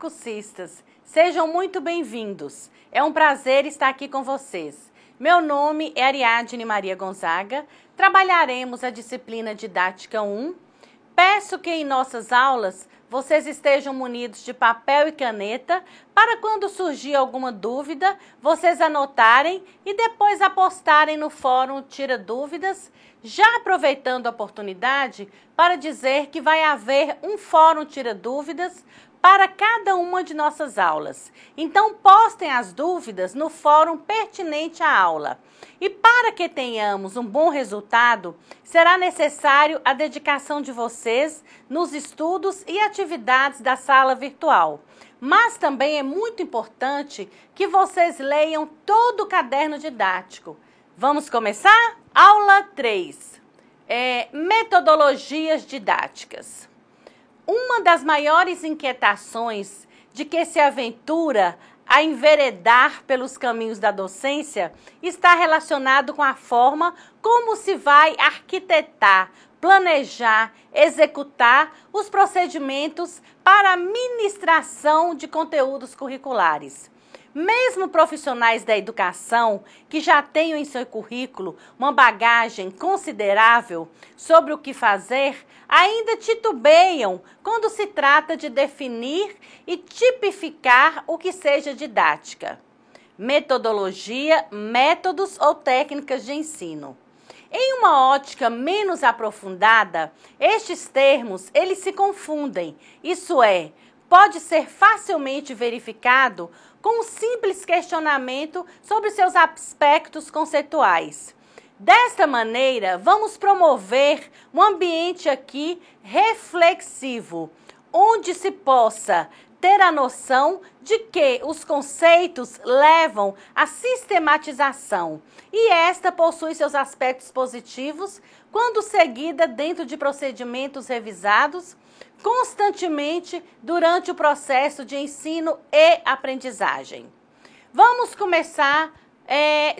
cursistas, sejam muito bem-vindos. É um prazer estar aqui com vocês. Meu nome é Ariadne Maria Gonzaga, trabalharemos a disciplina Didática 1. Peço que em nossas aulas vocês estejam munidos de papel e caneta para quando surgir alguma dúvida, vocês anotarem e depois apostarem no fórum Tira Dúvidas, já aproveitando a oportunidade para dizer que vai haver um fórum Tira Dúvidas para cada uma de nossas aulas. Então, postem as dúvidas no fórum pertinente à aula. E para que tenhamos um bom resultado, será necessário a dedicação de vocês nos estudos e atividades da sala virtual. Mas também é muito importante que vocês leiam todo o caderno didático. Vamos começar? Aula 3. Metodologias didáticas. Uma das maiores inquietações de que se aventura a enveredar pelos caminhos da docência está relacionado com a forma como se vai arquitetar, planejar, executar os procedimentos para a ministração de conteúdos curriculares. Mesmo profissionais da educação que já tenham em seu currículo uma bagagem considerável sobre o que fazer, ainda titubeiam quando se trata de definir e tipificar o que seja didática. Metodologia, métodos ou técnicas de ensino. Em uma ótica menos aprofundada, estes termos eles se confundem, isso é, pode ser facilmente verificado com um simples questionamento sobre seus aspectos conceituais. Desta maneira, vamos promover um ambiente aqui reflexivo, onde se possa ter a noção de que os conceitos levam à sistematização e esta possui seus aspectos positivos quando seguida dentro de procedimentos revisados constantemente durante o processo de ensino e aprendizagem. Vamos começar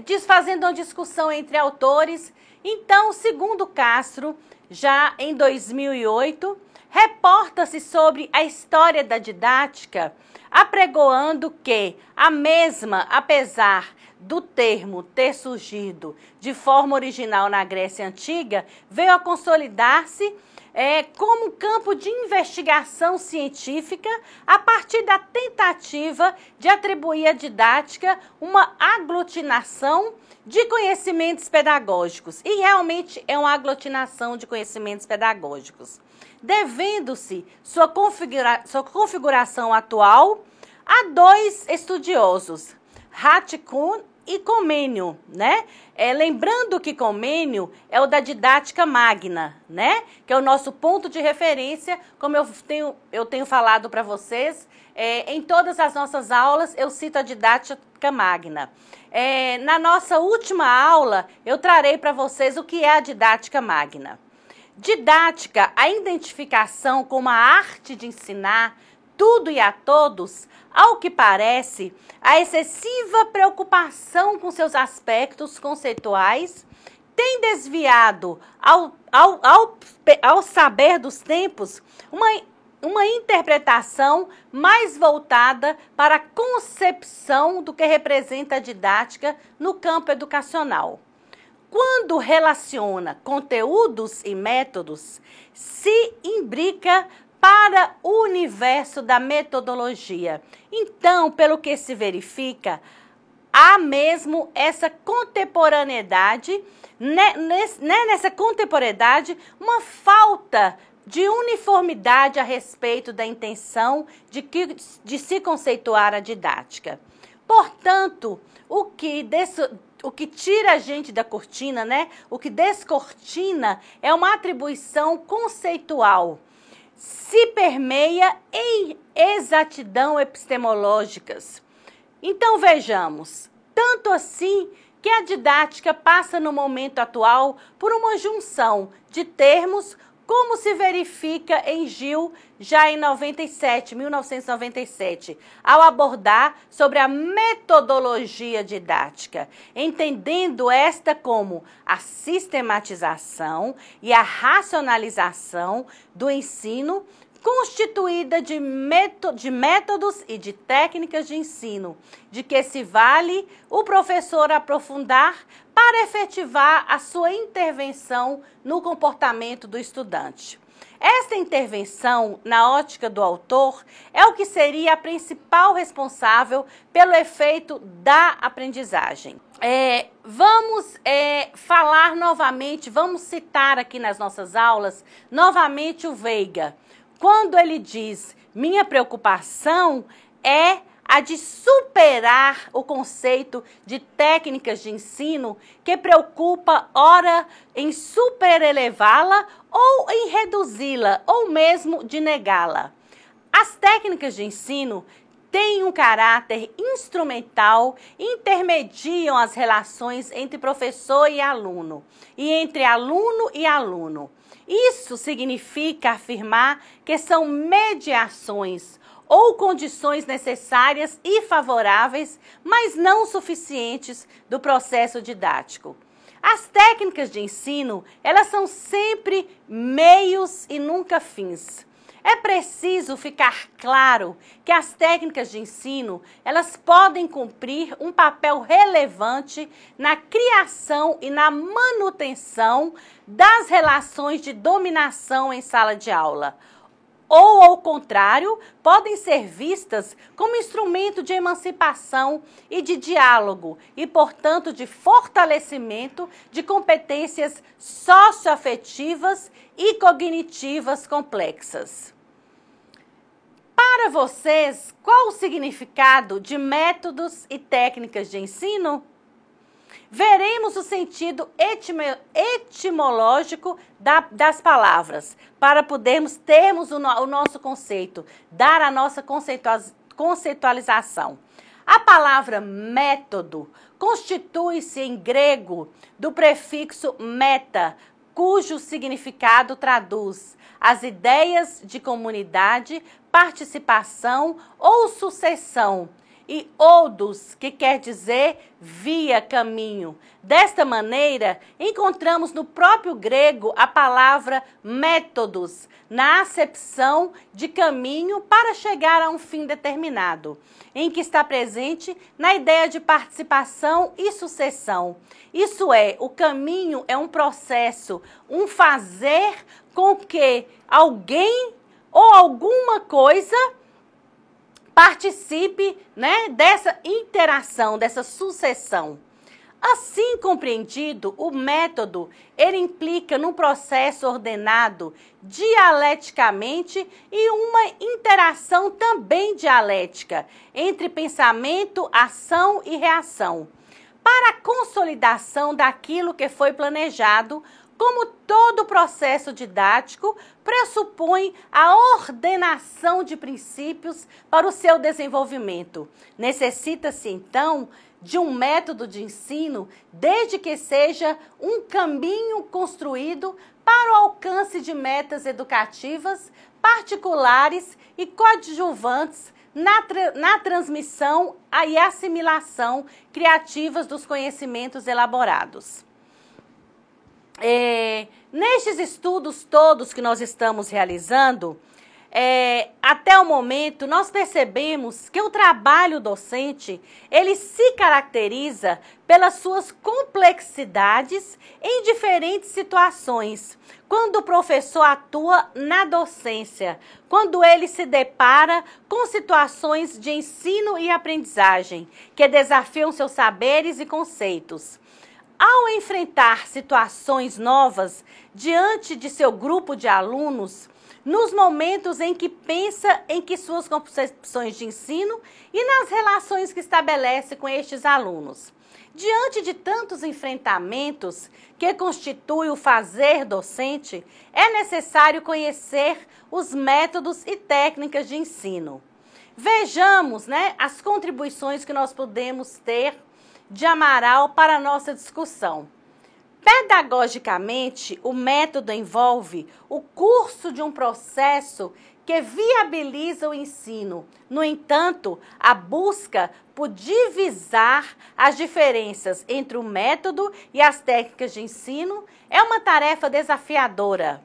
desfazendo uma discussão entre autores. Então, segundo Castro, já em 2008, reporta-se sobre a história da didática, apregoando que a mesma, apesar do termo ter surgido de forma original na Grécia Antiga, veio a consolidar-se como campo de investigação científica a partir da tentativa de atribuir à didática uma aglutinação de conhecimentos pedagógicos. E realmente é uma aglutinação de conhecimentos pedagógicos, devendo-se sua configuração atual a dois estudiosos, Rathke e Comênio, né? Lembrando que Comênio é o da didática magna, né? Que é o nosso ponto de referência, como eu tenho falado para vocês, em todas as nossas aulas eu cito a didática magna. Na nossa última aula eu trarei para vocês o que é a didática magna. Didática, a identificação como a arte de ensinar tudo e a todos, ao que parece, a excessiva preocupação com seus aspectos conceituais tem desviado ao saber dos tempos uma interpretação mais voltada para a concepção do que representa a didática no campo educacional. Quando relaciona conteúdos e métodos, se imbrica para o universo da metodologia. Então, pelo que se verifica, há mesmo essa contemporaneidade, nessa contemporaneidade, uma falta de uniformidade a respeito da intenção de se conceituar a didática. Portanto, o que tira a gente da cortina, né? O que descortina é uma atribuição conceitual. Se permeia em exatidão epistemológicas. Então vejamos, tanto assim que a didática passa no momento atual por uma junção de termos como se verifica em Gil, já em 1997, ao abordar sobre a metodologia didática, entendendo esta como a sistematização e a racionalização do ensino constituída de métodos e de técnicas de ensino, de que se vale o professor aprofundar para efetivar a sua intervenção no comportamento do estudante. Esta intervenção, na ótica do autor, é o que seria a principal responsável pelo efeito da aprendizagem. Vamos falar novamente, vamos citar aqui nas nossas aulas, novamente o Veiga, quando ele diz: minha preocupação é a de superar o conceito de técnicas de ensino que preocupa, ora, em superelevá-la ou em reduzi-la, ou mesmo de negá-la. As técnicas de ensino têm um caráter instrumental, intermediam as relações entre professor e aluno, e entre aluno e aluno. Isso significa afirmar que são mediações ou condições necessárias e favoráveis, mas não suficientes do processo didático. As técnicas de ensino, elas são sempre meios e nunca fins. É preciso ficar claro que as técnicas de ensino, elas podem cumprir um papel relevante na criação e na manutenção das relações de dominação em sala de aula. Ou, ao contrário, podem ser vistas como instrumento de emancipação e de diálogo e, portanto, de fortalecimento de competências socioafetivas e cognitivas complexas. Para vocês, qual o significado de métodos e técnicas de ensino? Veremos o sentido etimológico das palavras, para podermos termos o nosso conceito, dar a nossa conceitualização. A palavra método constitui-se em grego do prefixo meta, cujo significado traduz as ideias de comunidade, participação ou sucessão, e odos, que quer dizer via, caminho. Desta maneira, encontramos no próprio grego a palavra métodos, na acepção de caminho para chegar a um fim determinado, em que está presente na ideia de participação e sucessão. Isso é, o caminho é um processo, um fazer com que alguém ou alguma coisa participe, dessa interação, dessa sucessão. Assim compreendido, o método, ele implica num processo ordenado dialeticamente e uma interação também dialética entre pensamento, ação e reação, para a consolidação daquilo que foi planejado. Como todo processo didático, pressupõe a ordenação de princípios para o seu desenvolvimento. Necessita-se, então, de um método de ensino, desde que seja um caminho construído para o alcance de metas educativas particulares e coadjuvantes na transmissão e assimilação criativas dos conhecimentos elaborados. Nestes estudos todos que nós estamos realizando, até o momento, nós percebemos que o trabalho docente, ele se caracteriza pelas suas complexidades em diferentes situações. Quando o professor atua na docência, quando ele se depara com situações de ensino e aprendizagem, que desafiam seus saberes e conceitos. Ao enfrentar situações novas diante de seu grupo de alunos, nos momentos em que pensa em que suas concepções de ensino e nas relações que estabelece com estes alunos. Diante de tantos enfrentamentos que constituem o fazer docente, é necessário conhecer os métodos e técnicas de ensino. Vejamos, as contribuições que nós podemos ter de Amaral para a nossa discussão. Pedagogicamente, o método envolve o curso de um processo que viabiliza o ensino. No entanto, a busca por divisar as diferenças entre o método e as técnicas de ensino é uma tarefa desafiadora.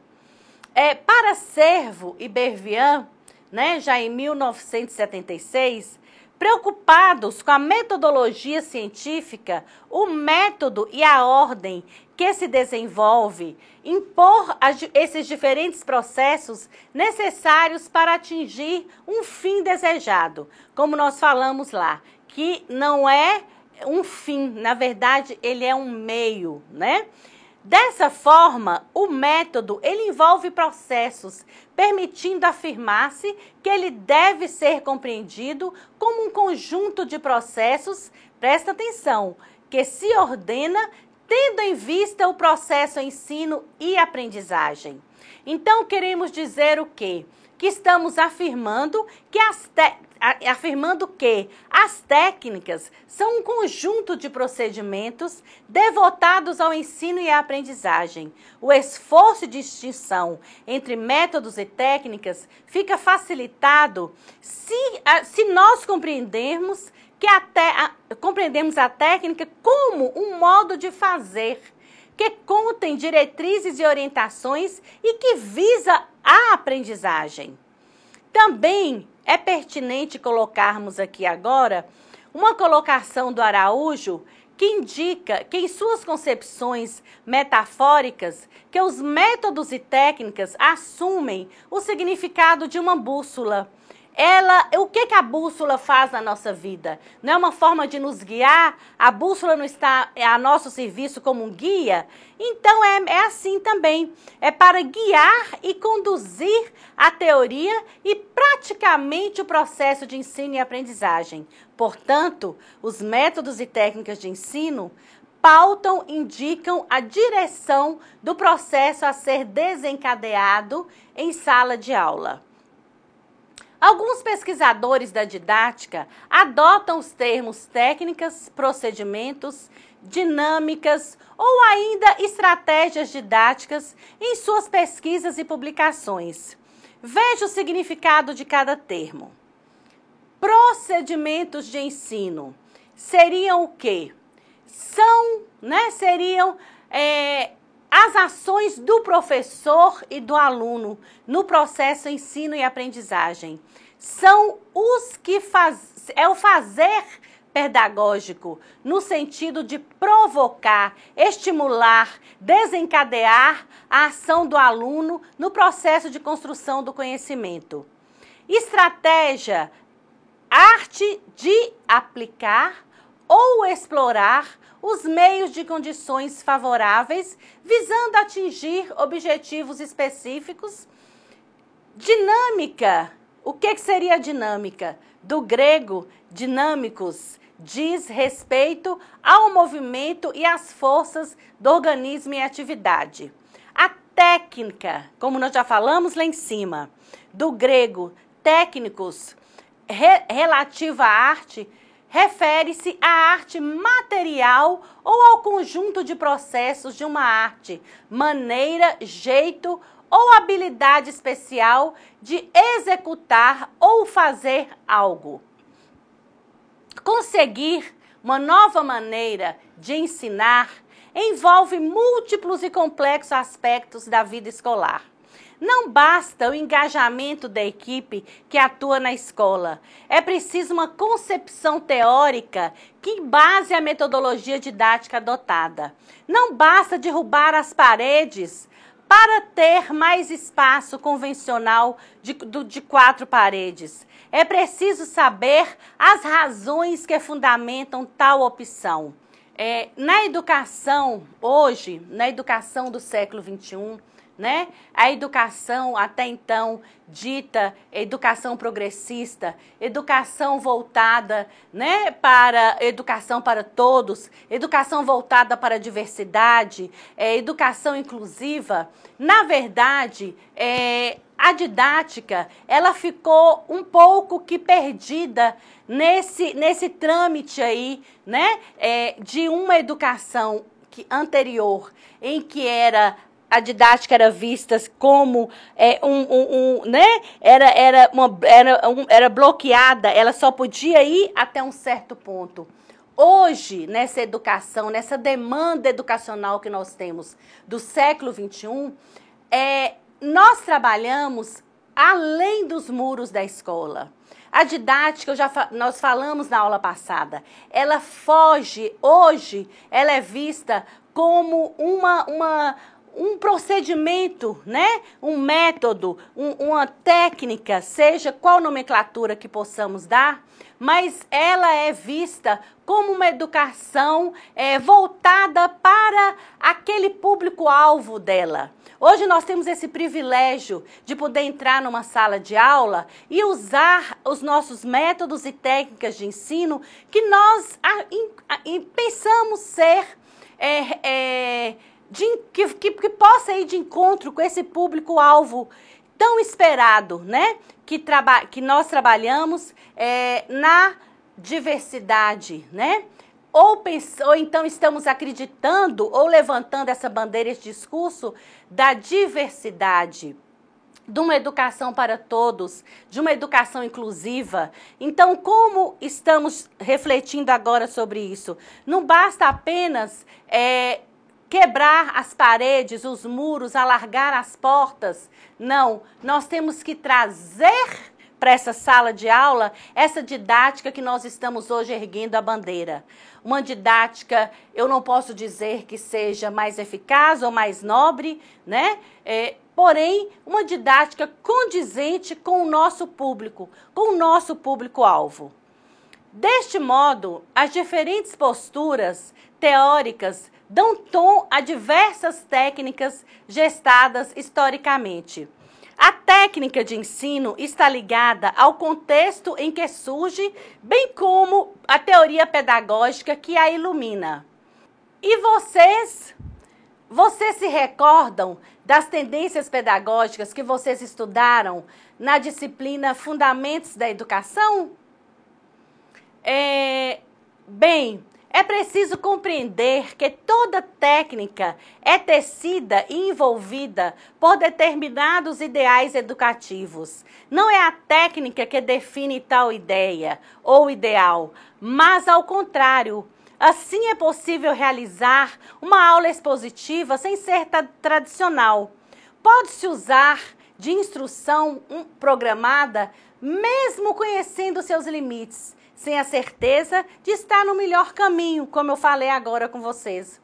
Paracervo e Bervian, né, já em 1976, preocupados com a metodologia científica, o método e a ordem que se desenvolve, impor esses diferentes processos necessários para atingir um fim desejado. Como nós falamos lá, que não é um fim, na verdade, ele é um meio, né? Dessa forma, o método, ele envolve processos, permitindo afirmar-se que ele deve ser compreendido como um conjunto de processos, presta atenção, que se ordena tendo em vista o processo ensino e aprendizagem. Então, queremos dizer o quê? Que estamos afirmando que as técnicas são um conjunto de procedimentos devotados ao ensino e à aprendizagem. O esforço de distinção entre métodos e técnicas fica facilitado se nós compreendermos a técnica como um modo de fazer, que contém diretrizes e orientações e que visa a aprendizagem. Também é pertinente colocarmos aqui agora uma colocação do Araújo que indica que em suas concepções metafóricas que os métodos e técnicas assumem o significado de uma bússola. O que a bússola faz na nossa vida? Não é uma forma de nos guiar? A bússola não está a nosso serviço como um guia? Então é assim também. É para guiar e conduzir a teoria e praticamente o processo de ensino e aprendizagem. Portanto, os métodos e técnicas de ensino pautam, indicam a direção do processo a ser desencadeado em sala de aula. Alguns pesquisadores da didática adotam os termos técnicas, procedimentos, dinâmicas ou ainda estratégias didáticas em suas pesquisas e publicações. Veja o significado de cada termo. Procedimentos de ensino seriam o quê? Seriam as ações do professor e do aluno no processo ensino e aprendizagem. São os que é o fazer pedagógico, no sentido de provocar, estimular, desencadear a ação do aluno no processo de construção do conhecimento. Estratégia, arte de aplicar ou explorar os meios de condições favoráveis, visando atingir objetivos específicos. Dinâmica. O que seria dinâmica? Do grego, dinâmicos, diz respeito ao movimento e às forças do organismo em atividade. A técnica, como nós já falamos lá em cima, do grego, técnicos, relativa à arte, refere-se à arte material ou ao conjunto de processos de uma arte, maneira, jeito ou habilidade especial de executar ou fazer algo. Conseguir uma nova maneira de ensinar envolve múltiplos e complexos aspectos da vida escolar. Não basta o engajamento da equipe que atua na escola. É preciso uma concepção teórica que embase a metodologia didática adotada. Não basta derrubar as paredes para ter mais espaço convencional de 4 paredes. É preciso saber as razões que fundamentam tal opção. Na educação, hoje, na educação do século XXI, a educação até então dita educação progressista, educação voltada para educação para todos, educação voltada para a diversidade, educação inclusiva. Na verdade, a didática ela ficou um pouco que perdida nesse trâmite aí, de uma educação anterior, em que a didática era vista como era bloqueada, ela só podia ir até um certo ponto. Hoje, nessa educação, nessa demanda educacional que nós temos do século XXI, nós trabalhamos além dos muros da escola. A didática, nós falamos na aula passada, ela foge, hoje, ela é vista como um procedimento, né? Um método, uma técnica, seja qual nomenclatura que possamos dar, mas ela é vista como uma educação voltada para aquele público-alvo dela. Hoje nós temos esse privilégio de poder entrar numa sala de aula e usar os nossos métodos e técnicas de ensino que nós pensamos ser, que possa ir de encontro com esse público-alvo tão esperado, né? Que nós trabalhamos na diversidade, né? Ou então estamos acreditando ou levantando essa bandeira, esse discurso da diversidade, de uma educação para todos, de uma educação inclusiva. Então, como estamos refletindo agora sobre isso? Não basta apenas quebrar as paredes, os muros, alargar as portas. Não, nós temos que trazer para essa sala de aula essa didática que nós estamos hoje erguendo a bandeira. Uma didática, eu não posso dizer que seja mais eficaz ou mais nobre, né? Porém, uma didática condizente com o nosso público, com o nosso público-alvo. Deste modo, as diferentes posturas teóricas dão tom a diversas técnicas gestadas historicamente. A técnica de ensino está ligada ao contexto em que surge, bem como a teoria pedagógica que a ilumina. E vocês se recordam das tendências pedagógicas que vocês estudaram na disciplina Fundamentos da Educação? Bem, é preciso compreender que toda técnica é tecida e envolvida por determinados ideais educativos. Não é a técnica que define tal ideia ou ideal, mas ao contrário. Assim é possível realizar uma aula expositiva sem ser tradicional. Pode-se usar de instrução programada, mesmo conhecendo seus limites, sem a certeza de estar no melhor caminho, como eu falei agora com vocês.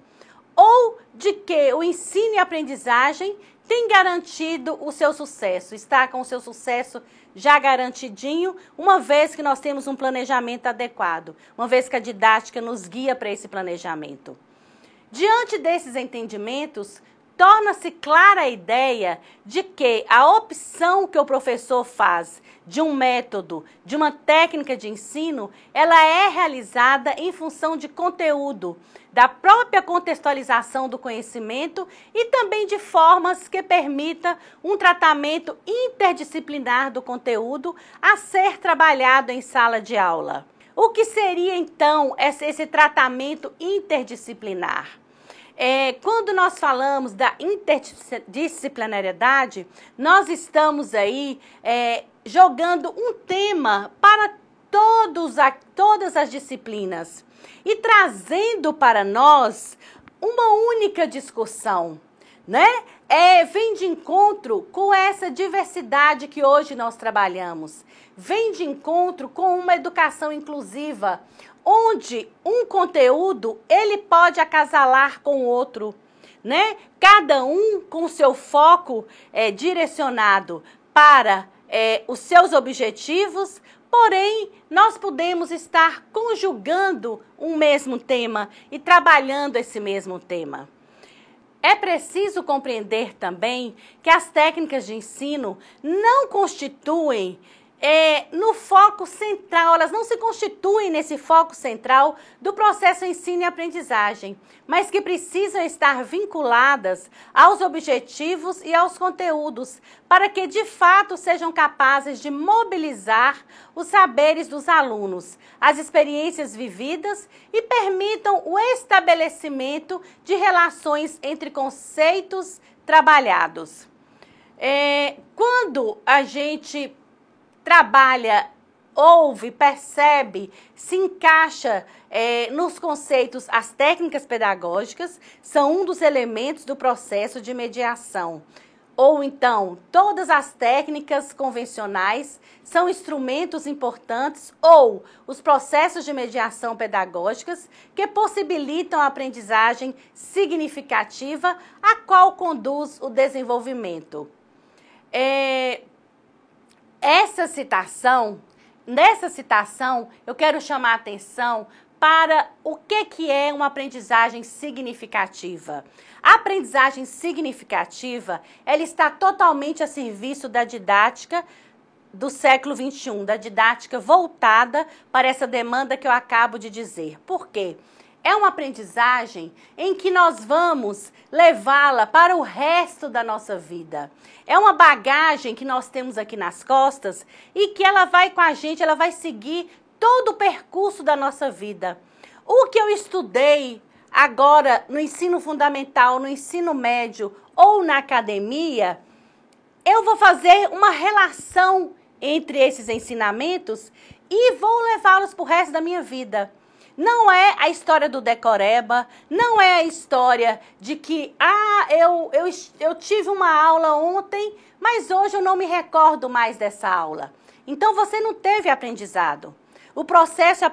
Ou de que o ensino e aprendizagem tem garantido o seu sucesso, está com o seu sucesso já garantidinho, uma vez que nós temos um planejamento adequado, uma vez que a didática nos guia para esse planejamento. Diante desses entendimentos, torna-se clara a ideia de que a opção que o professor faz de um método, de uma técnica de ensino, ela é realizada em função de conteúdo, da própria contextualização do conhecimento e também de formas que permita um tratamento interdisciplinar do conteúdo a ser trabalhado em sala de aula. O que seria, então, esse tratamento interdisciplinar? Quando nós falamos da interdisciplinariedade, nós estamos aí jogando um tema para todas as disciplinas e trazendo para nós uma única discussão, né? Vem de encontro com essa diversidade que hoje nós trabalhamos, vem de encontro com uma educação inclusiva, onde um conteúdo ele pode acasalar com o outro, né? Cada um com seu foco direcionado para os seus objetivos, porém nós podemos estar conjugando um mesmo tema e trabalhando esse mesmo tema. É preciso compreender também que as técnicas de ensino não constituem no foco central, elas não se constituem nesse foco central do processo ensino e aprendizagem, mas que precisam estar vinculadas aos objetivos e aos conteúdos, para que de fato sejam capazes de mobilizar os saberes dos alunos, as experiências vividas e permitam o estabelecimento de relações entre conceitos trabalhados. Quando a gente trabalha, ouve, percebe, se encaixa nos conceitos, as técnicas pedagógicas são um dos elementos do processo de mediação. ou então todas as técnicas convencionais são instrumentos importantes, ou os processos de mediação pedagógicas que possibilitam a aprendizagem significativa, a qual conduz o desenvolvimento. Nessa citação, eu quero chamar a atenção para o que é uma aprendizagem significativa. A aprendizagem significativa, ela está totalmente a serviço da didática do século XXI, da didática voltada para essa demanda que eu acabo de dizer. Por quê? É uma aprendizagem em que nós vamos levá-la para o resto da nossa vida. É uma bagagem que nós temos aqui nas costas e que ela vai com a gente, ela vai seguir todo o percurso da nossa vida. O que eu estudei agora no ensino fundamental, no ensino médio ou na academia, eu vou fazer uma relação entre esses ensinamentos e vou levá-los para o resto da minha vida. Não é a história do decoreba, não é a história de que, eu tive uma aula ontem, mas hoje eu não me recordo mais dessa aula. Então você não teve aprendizado. O processo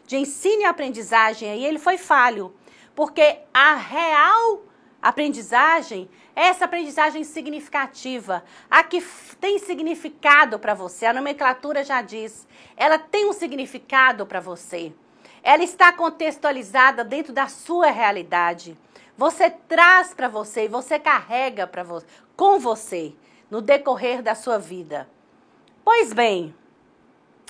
de ensino e aprendizagem aí, ele foi falho, porque a real aprendizagem é essa aprendizagem significativa, a que tem significado para você. A nomenclatura já diz, ela tem um significado para você. Ela está contextualizada dentro da sua realidade. Você traz para você e você carrega com você no decorrer da sua vida. Pois bem,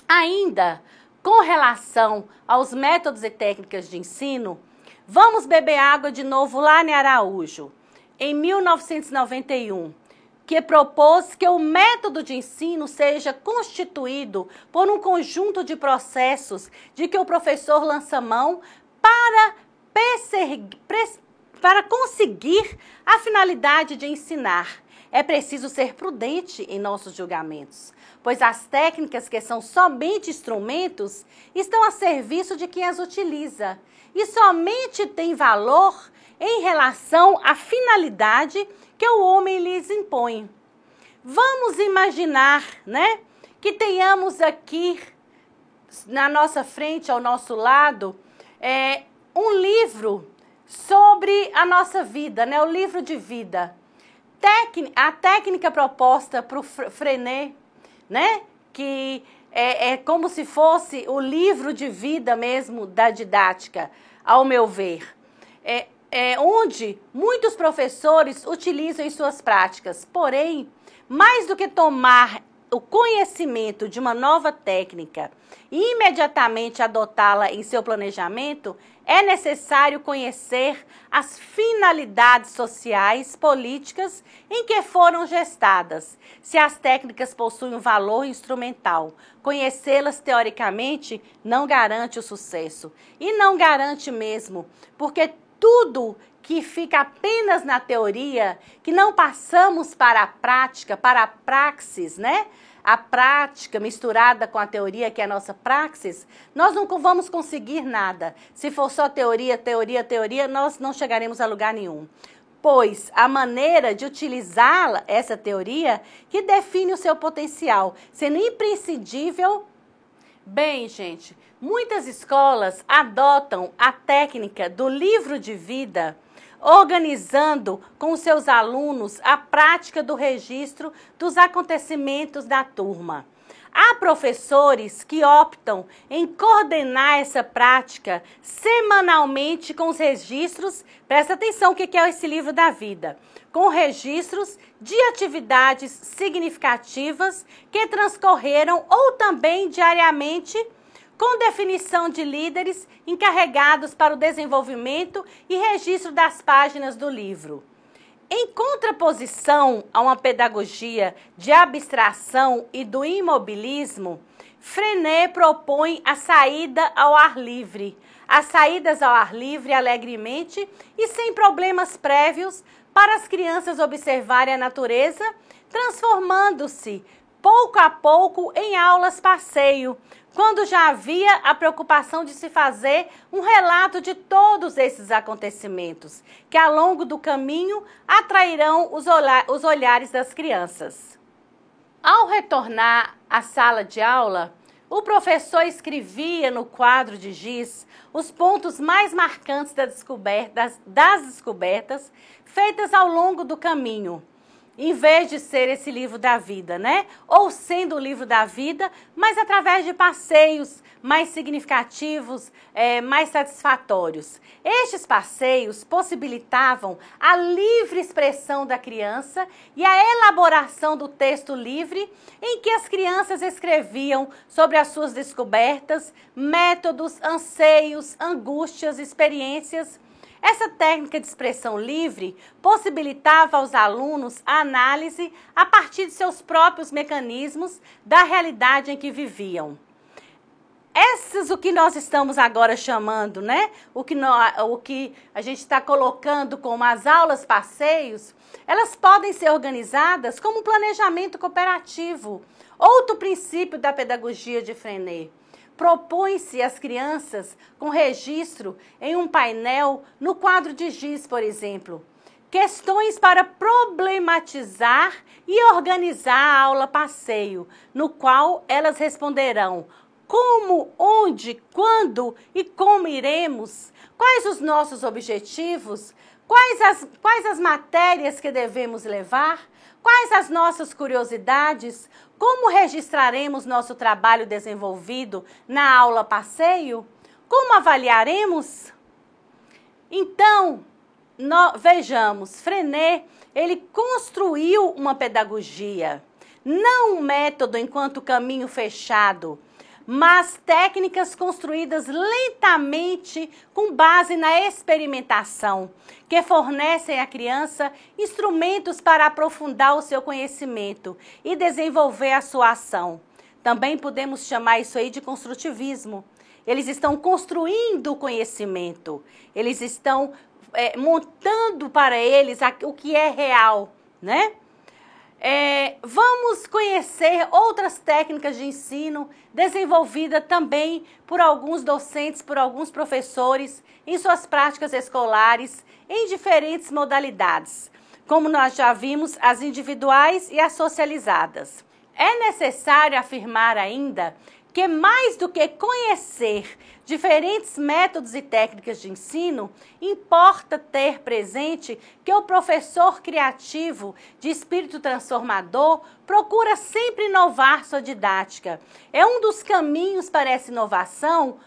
ainda com relação aos métodos e técnicas de ensino, vamos beber água de novo lá em Araújo, em 1991, que propôs que o método de ensino seja constituído por um conjunto de processos de que o professor lança mão para conseguir a finalidade de ensinar. É preciso ser prudente em nossos julgamentos, pois as técnicas que são somente instrumentos estão a serviço de quem as utiliza e somente tem valor em relação à finalidade que o homem lhes impõe. Vamos imaginar, que tenhamos aqui na nossa frente, ao nosso lado, um livro sobre a nossa vida, o livro de vida. A técnica proposta por Freinet, que é como se fosse o livro de vida mesmo da didática, ao meu ver. Onde muitos professores utilizam em suas práticas. Porém, mais do que tomar o conhecimento de uma nova técnica e imediatamente adotá-la em seu planejamento, é necessário conhecer as finalidades sociais, políticas em que foram gestadas, se as técnicas possuem um valor instrumental. Conhecê-las teoricamente não garante o sucesso. E não garante mesmo, porque tudo que fica apenas na teoria, que não passamos para a prática, para a praxis, a prática misturada com a teoria, que é a nossa praxis, nós não vamos conseguir nada. Se for só teoria, nós não chegaremos a lugar nenhum. Pois a maneira de utilizá-la, essa teoria, que define o seu potencial, sendo imprescindível. Bem, gente, muitas escolas adotam a técnica do livro de vida, organizando com seus alunos a prática do registro dos acontecimentos da turma. Há professores que optam em coordenar essa prática semanalmente com os registros, presta atenção o que é esse livro da vida, com registros de atividades significativas que transcorreram ou também diariamente, com definição de líderes encarregados para o desenvolvimento e registro das páginas do livro. Em contraposição a uma pedagogia de abstração e do imobilismo, Freinet propõe a saída ao ar livre, as saídas ao ar livre alegremente e sem problemas prévios para as crianças observarem a natureza, transformando-se pouco a pouco em aulas passeio, quando já havia a preocupação de se fazer um relato de todos esses acontecimentos, que ao longo do caminho atrairão os olhares das crianças. Ao retornar à sala de aula, o professor escrevia no quadro de giz os pontos mais marcantes das descobertas feitas ao longo do caminho, em vez de ser esse livro da vida, né? Ou sendo o livro da vida, mas através de passeios mais significativos, mais satisfatórios. Estes passeios possibilitavam a livre expressão da criança e a elaboração do texto livre, em que as crianças escreviam sobre as suas descobertas, métodos, anseios, angústias, experiências. Essa técnica de expressão livre possibilitava aos alunos a análise a partir de seus próprios mecanismos da realidade em que viviam. O que nós estamos agora chamando, né? O que a gente está colocando como as aulas passeios, elas podem ser organizadas como um planejamento cooperativo, outro princípio da pedagogia de Freinet. Propõe-se às crianças com registro em um painel no quadro de giz, por exemplo, questões para problematizar e organizar a aula passeio, no qual elas responderão como, onde, quando e como iremos, quais os nossos objetivos, quais as matérias que devemos levar, quais as nossas curiosidades, como registraremos nosso trabalho desenvolvido na aula passeio, como avaliaremos. Então, vejamos, Freinet, ele construiu uma pedagogia, não um método enquanto caminho fechado, mas técnicas construídas lentamente com base na experimentação, que fornecem à criança instrumentos para aprofundar o seu conhecimento e desenvolver a sua ação. Também podemos chamar isso aí de construtivismo. Eles estão construindo o conhecimento, eles estão montando para eles o que é real, né? Vamos conhecer outras técnicas de ensino desenvolvidas também por alguns docentes, por alguns professores em suas práticas escolares em diferentes modalidades, como nós já vimos, as individuais e as socializadas. É necessário afirmar ainda que mais do que conhecer diferentes métodos e técnicas de ensino, importa ter presente que o professor criativo de espírito transformador procura sempre inovar sua didática. É um dos caminhos para essa inovação,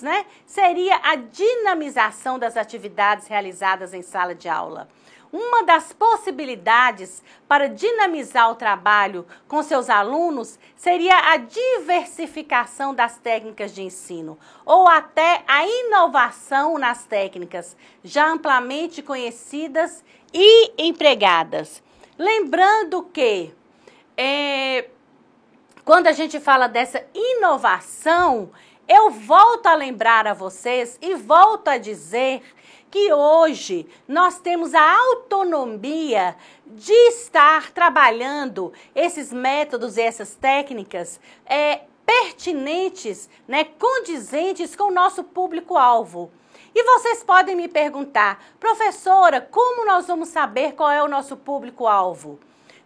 né, seria a dinamização das atividades realizadas em sala de aula. Uma das possibilidades para dinamizar o trabalho com seus alunos seria a diversificação das técnicas de ensino, ou até a inovação nas técnicas já amplamente conhecidas e empregadas. Lembrando que, quando a gente fala dessa inovação, eu volto a lembrar a vocês e volto a dizer que hoje nós temos a autonomia de estar trabalhando esses métodos e essas técnicas pertinentes, né, condizentes com o nosso público-alvo. E vocês podem me perguntar, professora, como nós vamos saber qual é o nosso público-alvo?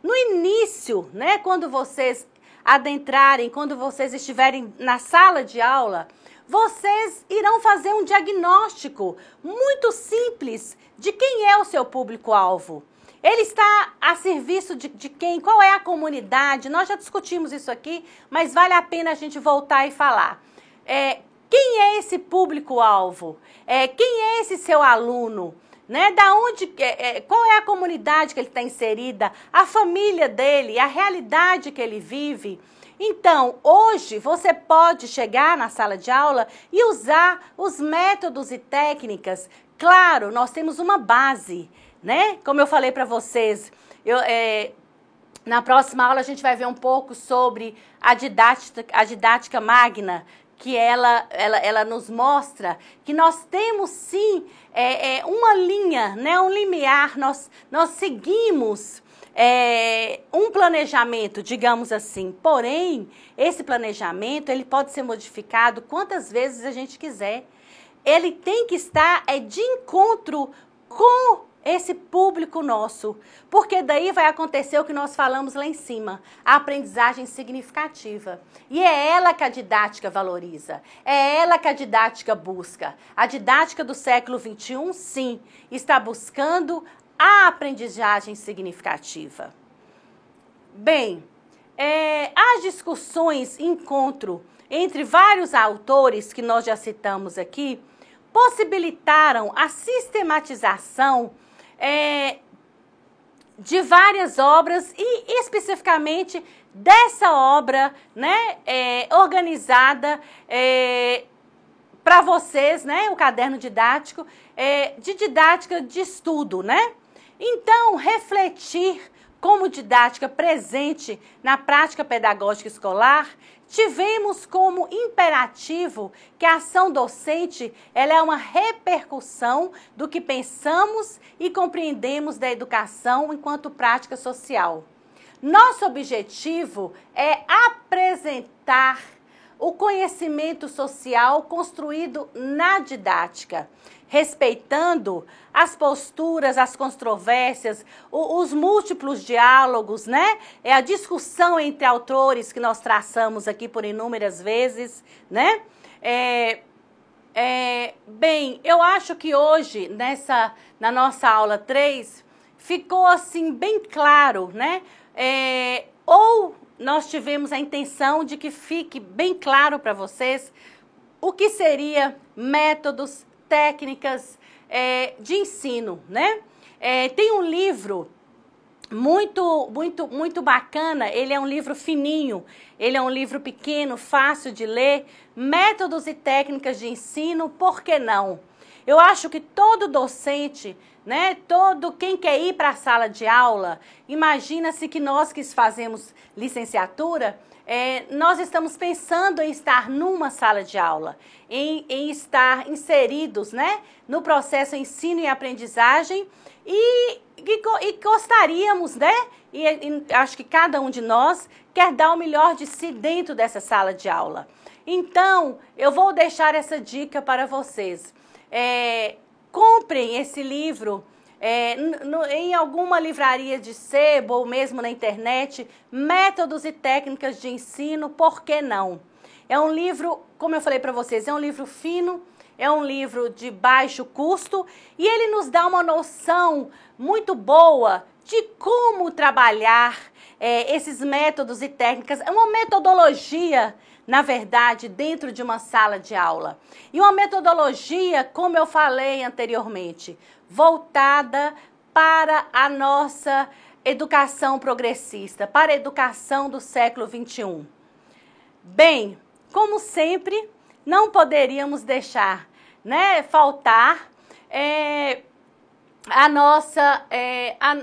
No início, né, quando vocês adentrarem, quando vocês estiverem na sala de aula, vocês irão fazer um diagnóstico muito simples de quem é o seu público-alvo. Ele está a serviço de quem? Qual é a comunidade? Nós já discutimos isso aqui, mas vale a pena a gente voltar e falar. Quem é esse público-alvo? Quem é esse seu aluno? Né? Qual é a comunidade que ele está inserida? A família dele, a realidade que ele vive? Então, hoje você pode chegar na sala de aula e usar os métodos e técnicas. Claro, nós temos uma base, né? Como eu falei para vocês, na próxima aula a gente vai ver um pouco sobre a didática magna, que ela nos mostra que nós temos sim uma linha, né, um limiar, nós seguimos um planejamento, digamos assim. Porém, esse planejamento ele pode ser modificado quantas vezes a gente quiser. Ele tem que estar de encontro com esse público nosso, porque daí vai acontecer o que nós falamos lá em cima, a aprendizagem significativa. E é ela que a didática valoriza, é ela que a didática busca. A didática do século XXI, sim, está buscando a aprendizagem significativa. Bem, as discussões, encontro entre vários autores que nós já citamos aqui, possibilitaram a sistematização de várias obras e especificamente dessa obra, né, organizada para vocês, né, o caderno didático, de didática de estudo, né? Então, refletir como didática presente na prática pedagógica escolar, tivemos como imperativo que a ação docente ela é uma repercussão do que pensamos e compreendemos da educação enquanto prática social. Nosso objetivo é apresentar o conhecimento social construído na didática, respeitando as posturas, as controvérsias, os múltiplos diálogos, né? É a discussão entre autores que nós traçamos aqui por inúmeras vezes, né? Bem, eu acho que hoje, na nossa aula 3, ficou assim bem claro, né? Ou nós tivemos a intenção de que fique bem claro para vocês o que seria métodos, técnicas de ensino, né? Tem um livro muito bacana, ele é um livro fininho, ele é um livro pequeno, fácil de ler, Métodos e Técnicas de Ensino, por que não? Eu acho que todo docente, né, quem quer ir para a sala de aula, imagina-se que nós que fazemos licenciatura, nós estamos pensando em estar numa sala de aula, em estar inseridos, né, no processo ensino e aprendizagem e gostaríamos, né, e acho que cada um de nós quer dar o melhor de si dentro dessa sala de aula. Então, eu vou deixar essa dica para vocês. Comprem esse livro em alguma livraria de sebo ou mesmo na internet, Métodos e Técnicas de Ensino, por que não? É um livro, como eu falei para vocês, é um livro fino, é um livro de baixo custo e ele nos dá uma noção muito boa de como trabalhar esses métodos e técnicas. É uma metodologia, na verdade, dentro de uma sala de aula. E uma metodologia, como eu falei anteriormente, voltada para a nossa educação progressista, para a educação do século XXI. Bem, como sempre, não poderíamos deixar, né, faltar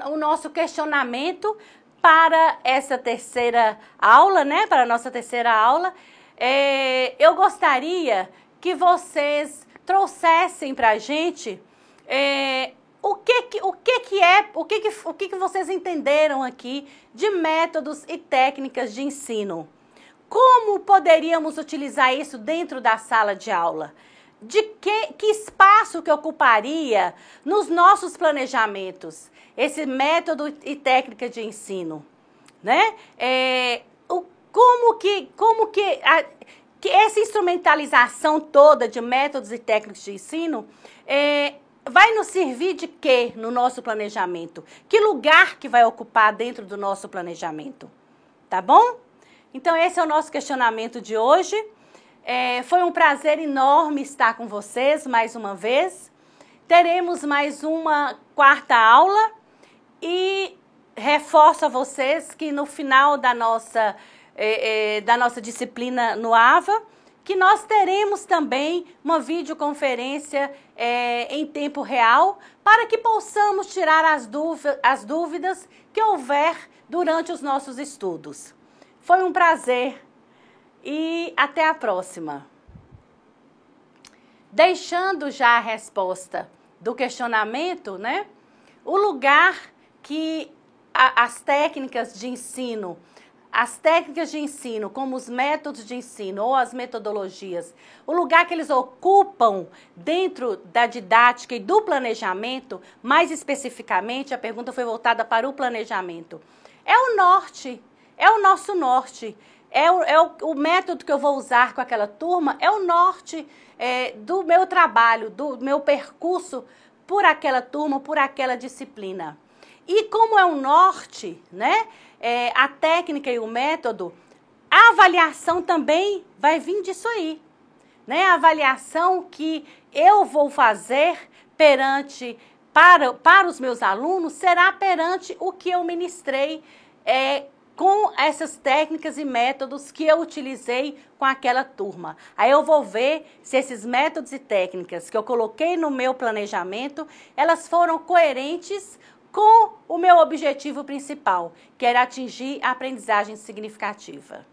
o nosso questionamento para essa terceira aula, né, para a nossa terceira aula. Eu gostaria que vocês trouxessem para a gente o que vocês entenderam aqui de métodos e técnicas de ensino. Como poderíamos utilizar isso dentro da sala de aula? De que espaço que ocuparia nos nossos planejamentos esse método e técnica de ensino, né? Como que essa instrumentalização toda de métodos e técnicas de ensino vai nos servir de quê no nosso planejamento? Que lugar que vai ocupar dentro do nosso planejamento? Tá bom? Então, esse é o nosso questionamento de hoje. Foi um prazer enorme estar com vocês mais uma vez. Teremos mais uma quarta aula e reforço a vocês que no final da nossa disciplina no AVA, que nós teremos também uma videoconferência em tempo real para que possamos tirar as dúvidas que houver durante os nossos estudos. Foi um prazer e até a próxima. Deixando já a resposta do questionamento, né? O lugar que as técnicas de ensino, como os métodos de ensino ou as metodologias, o lugar que eles ocupam dentro da didática e do planejamento, mais especificamente, a pergunta foi voltada para o planejamento. É o norte, é o nosso norte, o método que eu vou usar com aquela turma, é o norte do meu trabalho, do meu percurso por aquela turma, por aquela disciplina. E como é o norte, né, a técnica e o método, a avaliação também vai vir disso aí, né? A avaliação que eu vou fazer para os meus alunos será perante o que eu ministrei com essas técnicas e métodos que eu utilizei com aquela turma. Aí eu vou ver se esses métodos e técnicas que eu coloquei no meu planejamento, elas foram coerentes com o meu objetivo principal, que era atingir a aprendizagem significativa.